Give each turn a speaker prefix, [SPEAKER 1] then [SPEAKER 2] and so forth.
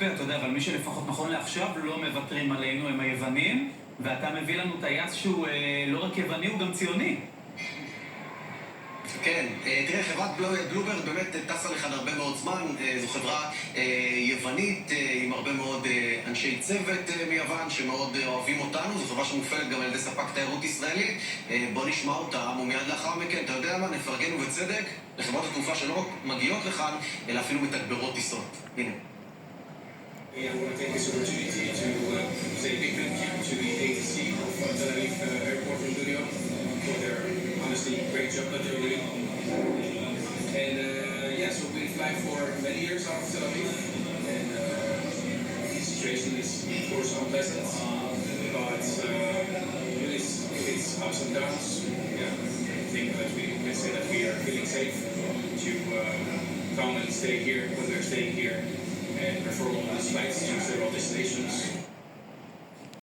[SPEAKER 1] פה, אתה יודע, אבל מי שלפחות נכון לעכשיו לא מוותרים עלינו הם היוונים, ואתה מביא לנו טייס שהוא לא רק יווני, הוא גם ציוני.
[SPEAKER 2] כן, תראה, חברת בלוברט באמת טסה לכאן הרבה מאוד זמן, זו חברה יוונית עם הרבה מאוד אנשי צוות מיוון שמאוד אוהבים אותנו, זו חברה שמופעלת גם על ידי ספק תיירות ישראלי. בוא נשמע אותם ומיד לאחר מכן, אתה יודע מה, נפרגן ובצדק לחברות התעופה שלא רק מגיעות לכאן, אלא אפילו מתגברות טיסות. הנה.
[SPEAKER 3] I want to take this opportunity to say a big thank you to the ATC of Tel Aviv Airport in New York for their honestly great job that they're doing. And yeah, so we fly for many years out of Tel Aviv, and the situation is of course unpleasant, but it's ups and downs. Yeah, I think that we can say that we are feeling safe to come and stay here when we're staying here. And perform